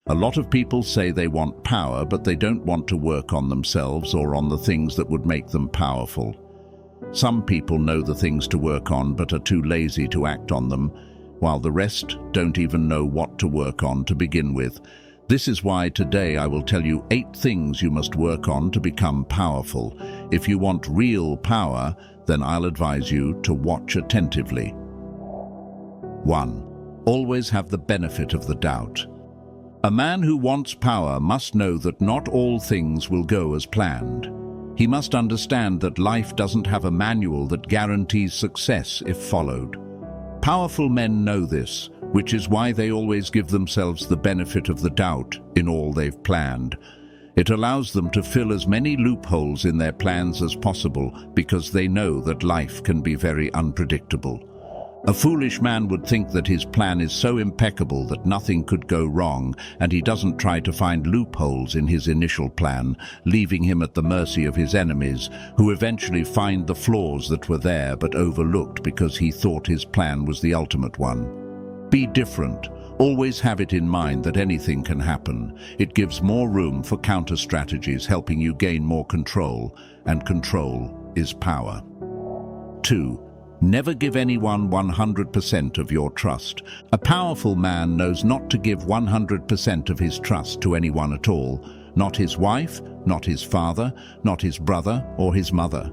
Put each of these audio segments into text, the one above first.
A lot of people say they want power, but they don't want to work on themselves or on the things that would make them powerful. Some people know the things to work on but are too lazy to act on them, while the rest don't even know what to work on to begin with. This is why today I will tell you 8 things you must work on to become powerful. If you want real power, then I'll advise you to watch attentively. 1. Always have the benefit of the doubt. A man who wants power must know that not all things will go as planned. He must understand that life doesn't have a manual that guarantees success if followed. Powerful men know this, which is why they always give themselves the benefit of the doubt in all they've planned. It allows them to fill as many loopholes in their plans as possible because they know that life can be very unpredictable. A foolish man would think that his plan is so impeccable that nothing could go wrong, and he doesn't try to find loopholes in his initial plan, leaving him at the mercy of his enemies, who eventually find the flaws that were there but overlooked because he thought his plan was the ultimate one. Be different. Always have it in mind that anything can happen. It gives more room for counter-strategies, helping you gain more control, and control is power. 2. Never give anyone 100% of your trust. A powerful man knows not to give 100% of his trust to anyone at all, not his wife, not his father, not his brother or his mother.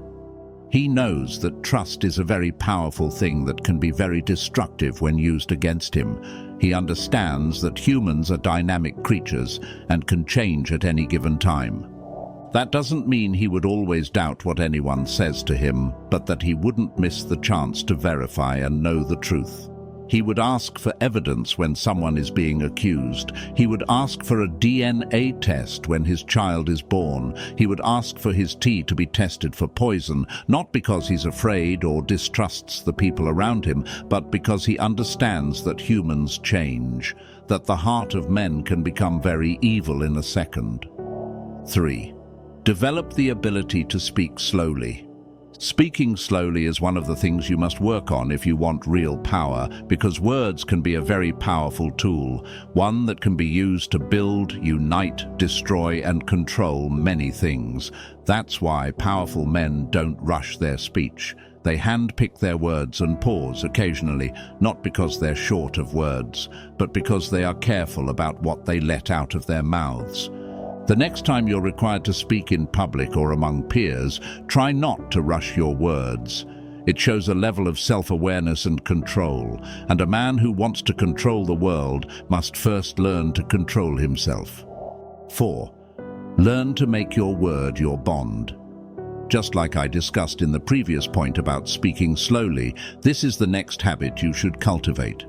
He knows that trust is a very powerful thing that can be very destructive when used against him. He understands that humans are dynamic creatures and can change at any given time. That doesn't mean he would always doubt what anyone says to him, but that he wouldn't miss the chance to verify and know the truth. He would ask for evidence when someone is being accused. He would ask for a DNA test when his child is born. He would ask for his tea to be tested for poison, not because he's afraid or distrusts the people around him, but because he understands that humans change, that the heart of men can become very evil in a second. 3. Develop the ability to speak slowly. Speaking slowly is one of the things you must work on if you want real power, because words can be a very powerful tool, one that can be used to build, unite, destroy, and control many things. That's why powerful men don't rush their speech. They handpick their words and pause occasionally, not because they're short of words, but because they are careful about what they let out of their mouths. The next time you're required to speak in public or among peers, try not to rush your words. It shows a level of self-awareness and control, and a man who wants to control the world must first learn to control himself. 4. Learn to make your word your bond. Just like I discussed in the previous point about speaking slowly, this is the next habit you should cultivate.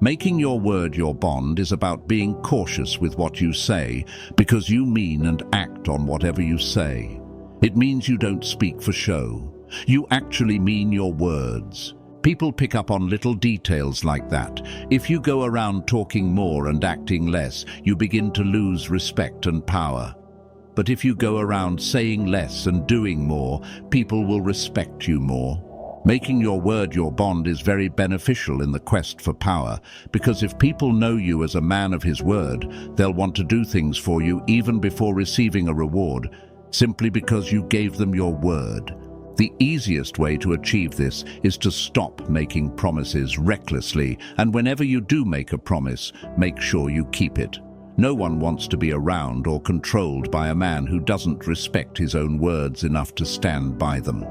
Making your word your bond is about being cautious with what you say, because you mean and act on whatever you say. It means you don't speak for show. You actually mean your words. People pick up on little details like that. If you go around talking more and acting less, you begin to lose respect and power. But if you go around saying less and doing more, people will respect you more. Making your word your bond is very beneficial in the quest for power, because if people know you as a man of his word, they'll want to do things for you even before receiving a reward, simply because you gave them your word. The easiest way to achieve this is to stop making promises recklessly, and whenever you do make a promise, make sure you keep it. No one wants to be around or controlled by a man who doesn't respect his own words enough to stand by them.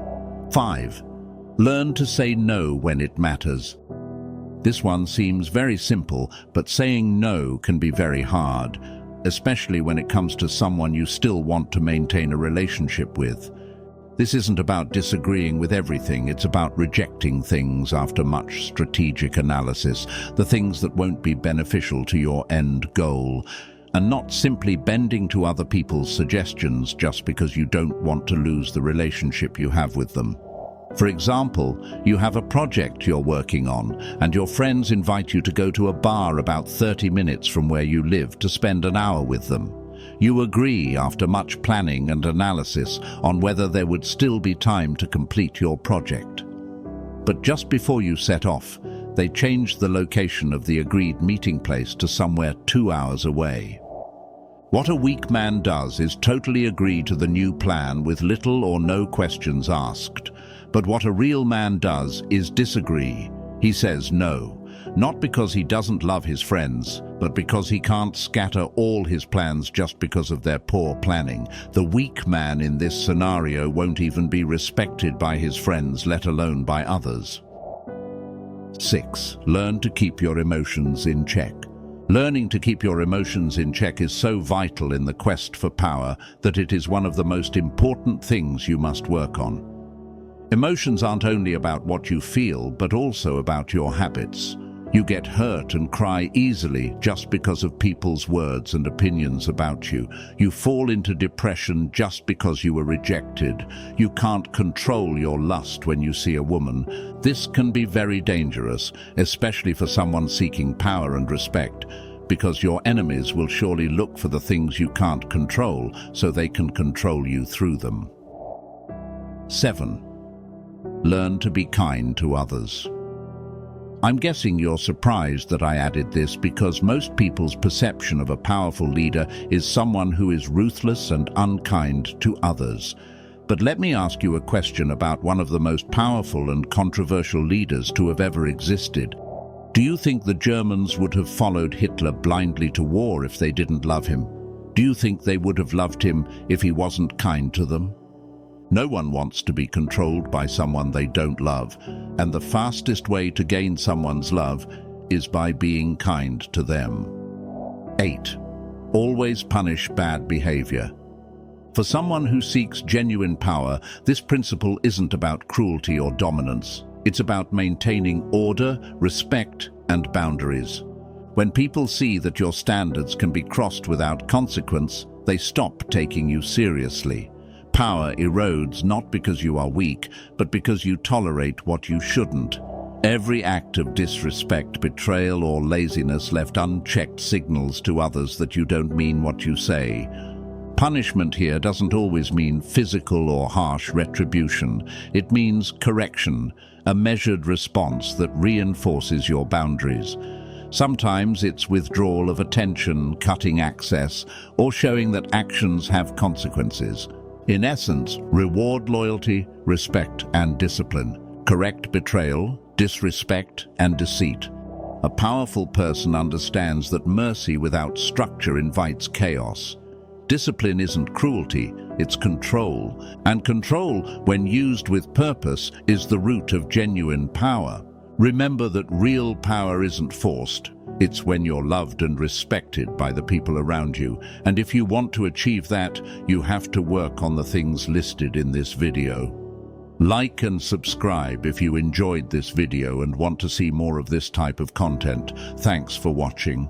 5. Learn to say no when it matters. This one seems very simple, but saying no can be very hard, especially when it comes to someone you still want to maintain a relationship with. This isn't about disagreeing with everything, it's about rejecting things after much strategic analysis, the things that won't be beneficial to your end goal, and not simply bending to other people's suggestions just because you don't want to lose the relationship you have with them. For example, you have a project you're working on, and your friends invite you to go to a bar about 30 minutes from where you live to spend an hour with them. You agree after much planning and analysis on whether there would still be time to complete your project. But just before you set off, they change the location of the agreed meeting place to somewhere 2 hours away. What a weak man does is totally agree to the new plan with little or no questions asked. But what a real man does is disagree. He says no, not because he doesn't love his friends, but because he can't scatter all his plans just because of their poor planning. The weak man in this scenario won't even be respected by his friends, let alone by others. 6. Learn to keep your emotions in check. Learning to keep your emotions in check is so vital in the quest for power that it is one of the most important things you must work on. Emotions aren't only about what you feel, but also about your habits. You get hurt and cry easily just because of people's words and opinions about you. You fall into depression just because you were rejected. You can't control your lust when you see a woman. This can be very dangerous, especially for someone seeking power and respect, because your enemies will surely look for the things you can't control so they can control you through them. 7. Learn to be kind to others. I'm guessing you're surprised that I added this because most people's perception of a powerful leader is someone who is ruthless and unkind to others. But let me ask you a question about one of the most powerful and controversial leaders to have ever existed. Do you think the Germans would have followed Hitler blindly to war if they didn't love him? Do you think they would have loved him if he wasn't kind to them? No one wants to be controlled by someone they don't love, and the fastest way to gain someone's love is by being kind to them. 8. Always punish bad behavior. For someone who seeks genuine power, this principle isn't about cruelty or dominance. It's about maintaining order, respect, and boundaries. When people see that your standards can be crossed without consequence, they stop taking you seriously. Power erodes not because you are weak, but because you tolerate what you shouldn't. Every act of disrespect, betrayal, or laziness left unchecked signals to others that you don't mean what you say. Punishment here doesn't always mean physical or harsh retribution. It means correction, a measured response that reinforces your boundaries. Sometimes it's withdrawal of attention, cutting access, or showing that actions have consequences. In essence, reward loyalty, respect, and discipline. Correct betrayal, disrespect, and deceit. A powerful person understands that mercy without structure invites chaos. Discipline isn't cruelty, it's control. And control, when used with purpose, is the root of genuine power. Remember that real power isn't forced. It's when you're loved and respected by the people around you. And if you want to achieve that, you have to work on the things listed in this video. Like and subscribe if you enjoyed this video and want to see more of this type of content. Thanks for watching.